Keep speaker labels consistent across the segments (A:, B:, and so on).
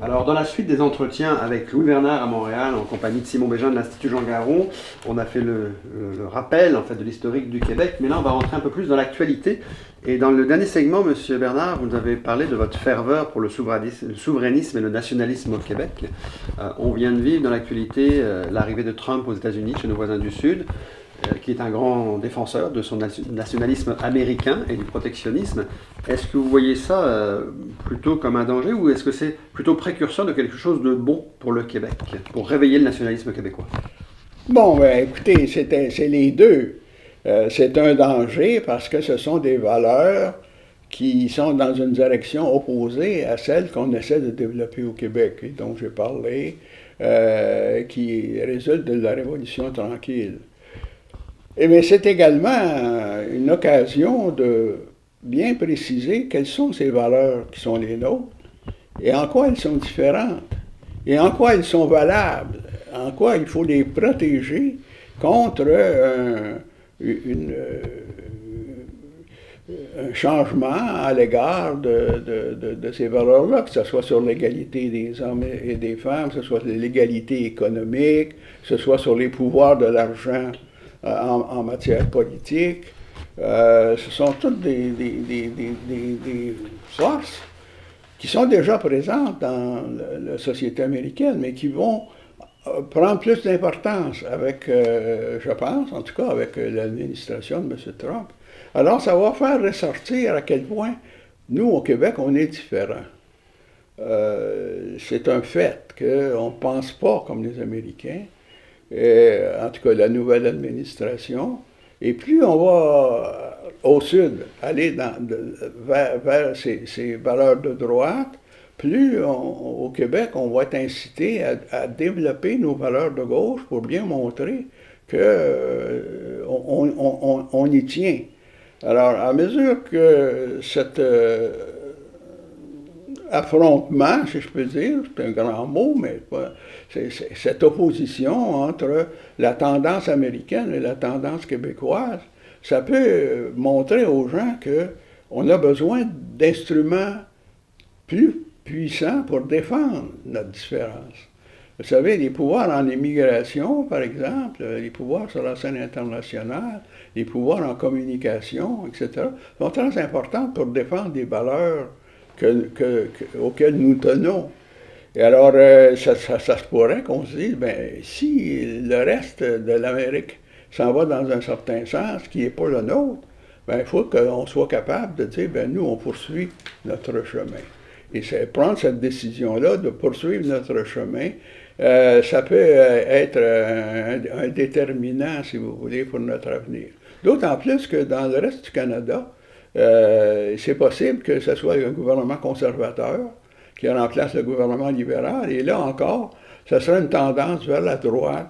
A: Alors, dans la suite des entretiens avec Louis Bernard à Montréal, en compagnie de Simon Bégin de l'Institut Jean Garon, on a fait le rappel en fait, de l'historique du Québec, mais là on va rentrer un peu plus dans l'actualité. Et dans le dernier segment, Monsieur Bernard, vous nous avez parlé de votre ferveur pour le souverainisme et le nationalisme au Québec. On vient de vivre dans l'actualité l'arrivée de Trump aux États-Unis, chez nos voisins du Sud, qui est un grand défenseur de son nationalisme américain et du protectionnisme. Est-ce que vous voyez ça plutôt comme un danger ou est-ce que c'est plutôt précurseur de quelque chose de bon pour le Québec, pour réveiller le nationalisme québécois?
B: Bon, ben, écoutez, c'est les deux. C'est un danger parce que ce sont des valeurs qui sont dans une direction opposée à celle qu'on essaie de développer au Québec, et dont j'ai parlé, qui résulte de la Révolution tranquille. Et bien, c'est également une occasion de bien préciser quelles sont ces valeurs qui sont les nôtres et en quoi elles sont différentes et en quoi elles sont valables, en quoi il faut les protéger contre un changement à l'égard de ces valeurs-là, que ce soit sur l'égalité des hommes et des femmes, que ce soit l'égalité économique, que ce soit sur les pouvoirs de l'argent en matière politique. Ce sont toutes des forces qui sont déjà présentes dans la société américaine, mais qui vont prendre plus d'importance avec, je pense, en tout cas avec l'administration de M. Trump. Alors, ça va faire ressortir à quel point, nous, au Québec, on est différents. C'est un fait qu'on ne pense pas comme les Américains, et, en tout cas la nouvelle administration. Et plus on va au sud, aller vers ces valeurs de droite, plus au Québec, on va être incité à développer nos valeurs de gauche pour bien montrer qu'on y tient. Alors, à mesure que cet affrontement, si je peux dire, c'est un grand mot, mais c'est cette opposition entre la tendance américaine et la tendance québécoise, ça peut montrer aux gens qu'on a besoin d'instruments plus puissants pour défendre notre différence. Vous savez, les pouvoirs en immigration, par exemple, les pouvoirs sur la scène internationale, les pouvoirs en communication, etc., sont très importants pour défendre des valeurs auxquelles nous tenons. Et alors, ça se pourrait qu'on se dise, bien, si le reste de l'Amérique s'en va dans un certain sens, qui n'est pas le nôtre, bien, il faut qu'on soit capable de dire, bien, nous, on poursuit notre chemin. Et c'est prendre cette décision-là de poursuivre notre chemin, ça peut être un déterminant, si vous voulez, pour notre avenir. D'autant plus que dans le reste du Canada, c'est possible que ce soit un gouvernement conservateur qui remplace le gouvernement libéral, et là encore, ce sera une tendance vers la droite,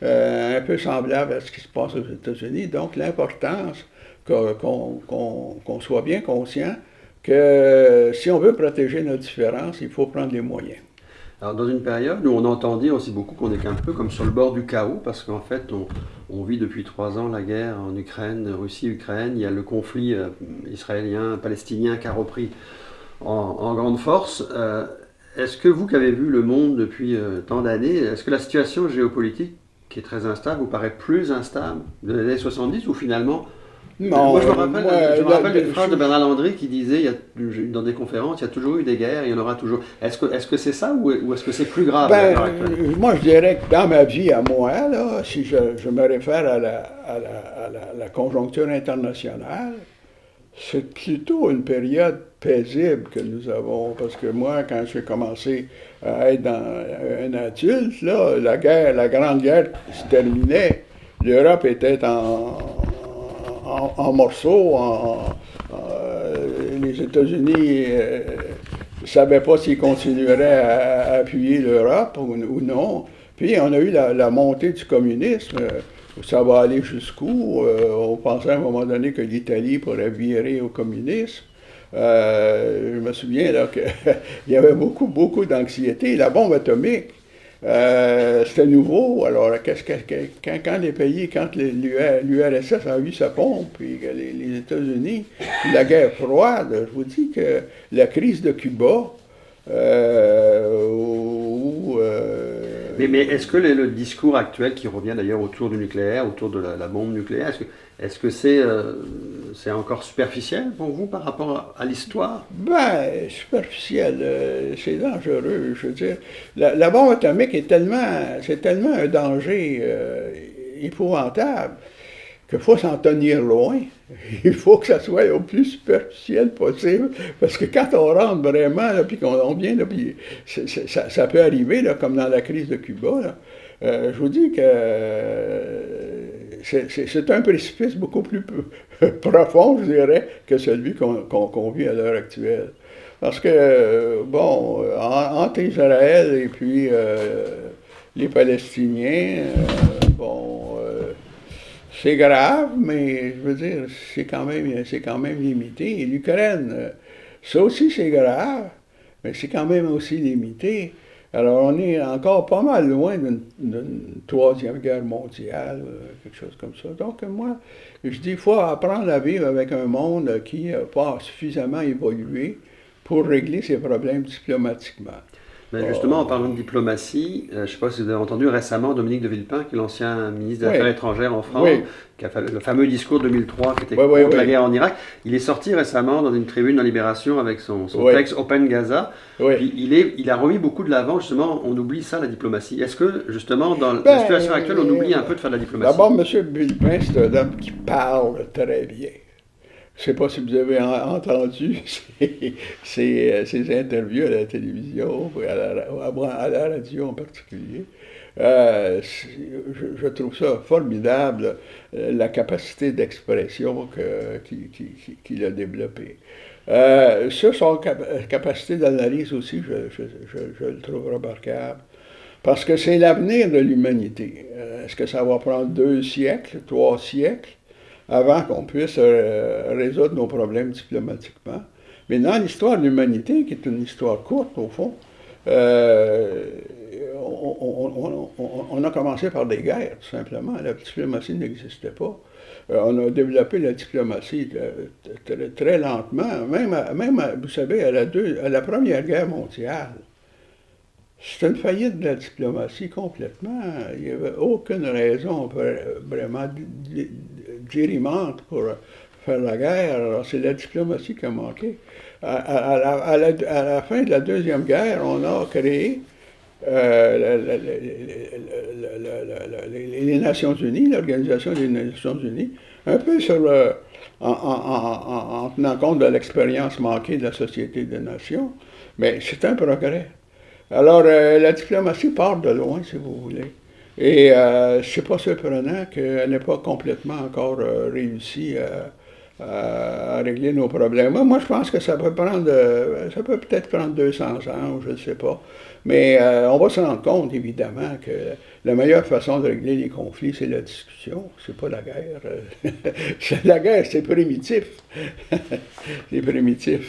B: un peu semblable à ce qui se passe aux États-Unis. Donc l'importance qu'on soit bien conscient que si on veut protéger nos différences, il faut prendre les moyens.
A: Alors, dans une période où on entend dire aussi beaucoup qu'on est un peu comme sur le bord du chaos, parce qu'en fait, on vit depuis 3 ans la guerre en Ukraine, Russie-Ukraine, il y a le conflit israélien-palestinien qui a repris en grande force. Est-ce que vous qui avez vu le monde depuis tant d'années, est-ce que la situation géopolitique, qui est très instable, vous paraît plus instable de les années 70 ou finalement...
B: Non,
A: moi, je me rappelle d'une phrase de Bernard Landry qui disait dans des conférences, il y a toujours eu des guerres, il y en aura toujours. Est-ce que c'est ça ou est-ce que c'est plus grave à l'heure actuelle?
B: Moi, je dirais que dans ma vie à moi, là, si je me réfère à la conjoncture internationale, c'est plutôt une période paisible que nous avons. Parce que moi, quand j'ai commencé à être un adulte, là, la Grande Guerre se terminait. L'Europe était en morceaux. Les États-Unis ne savaient pas s'ils continueraient à appuyer l'Europe ou non. Puis on a eu la montée du communisme. Ça va aller jusqu'où? On pensait à un moment donné que l'Italie pourrait virer au communisme. Je me souviens là qu'il y avait beaucoup d'anxiété. La bombe atomique, c'était nouveau. Alors, quand les pays, quand l'URSS a eu sa pompe, puis les États-Unis, la guerre froide, je vous dis que la crise de Cuba,
A: Mais est-ce que le discours actuel qui revient d'ailleurs autour du nucléaire, autour de la bombe nucléaire, est-ce que c'est encore superficiel pour vous par rapport à l'histoire?
B: Ben, superficiel, c'est dangereux. Je veux dire, la bombe atomique c'est tellement un danger épouvantable qu'il faut s'en tenir loin. Il faut que ça soit au plus superficiel possible, parce que quand on rentre vraiment, là, puis qu'on vient, là, puis ça peut arriver, là, comme dans la crise de Cuba, là. Je vous dis que c'est un précipice beaucoup plus profond, je dirais, que celui qu'on vit à l'heure actuelle. Parce que, bon, entre Israël et puis les Palestiniens, bon, c'est grave, mais je veux dire, c'est quand même limité. Et l'Ukraine, ça aussi c'est grave, mais c'est quand même aussi limité. Alors on est encore pas mal loin d'une troisième guerre mondiale, quelque chose comme ça. Donc moi, je dis, il faut apprendre à vivre avec un monde qui n'a pas suffisamment évolué pour régler ses problèmes diplomatiquement.
A: Ben justement, en parlant de diplomatie, je ne sais pas si vous avez entendu récemment Dominique de Villepin, qui est l'ancien ministre des Affaires étrangères en France, qui a fait le fameux discours 2003 qui était contre la guerre en Irak. Il est sorti récemment dans une tribune dans Libération avec son texte Open Gaza. Puis il a remis beaucoup de l'avant, justement, on oublie ça, la diplomatie. Est-ce que, justement, dans la situation actuelle, on oublie un peu de faire de la diplomatie?
B: D'abord, M. Villepin, c'est un homme qui parle très bien. Je ne sais pas si vous avez entendu ces interviews à la télévision, à la radio en particulier. Je trouve ça formidable, la capacité d'expression qu'il a développée. Son capacité d'analyse aussi, je le trouve remarquable. Parce que c'est l'avenir de l'humanité. Est-ce que ça va prendre 2 siècles, 3 siècles? Avant qu'on puisse résoudre nos problèmes diplomatiquement. Mais dans l'histoire de l'humanité, qui est une histoire courte au fond, on a commencé par des guerres, tout simplement. La diplomatie n'existait pas. On a développé la diplomatie très lentement, même vous savez, à la Première Guerre mondiale. C'est une faillite de la diplomatie complètement. Il n'y avait aucune raison vraiment dirimante pour faire la guerre. Alors, c'est la diplomatie qui a manqué. À la fin de la Deuxième Guerre, on a créé les Nations Unies, l'Organisation des Nations Unies, un peu en tenant compte de l'expérience manquée de la Société des Nations, mais c'est un progrès. Alors, la diplomatie part de loin, si vous voulez. Et c'est pas surprenant qu'elle n'ait pas complètement encore réussi à régler nos problèmes. Moi, je pense que ça peut peut-être prendre 200 ans, ou je ne sais pas. Mais on va se rendre compte, évidemment, que la meilleure façon de régler les conflits, c'est la discussion, c'est pas la guerre. La guerre, c'est primitif. C'est primitif.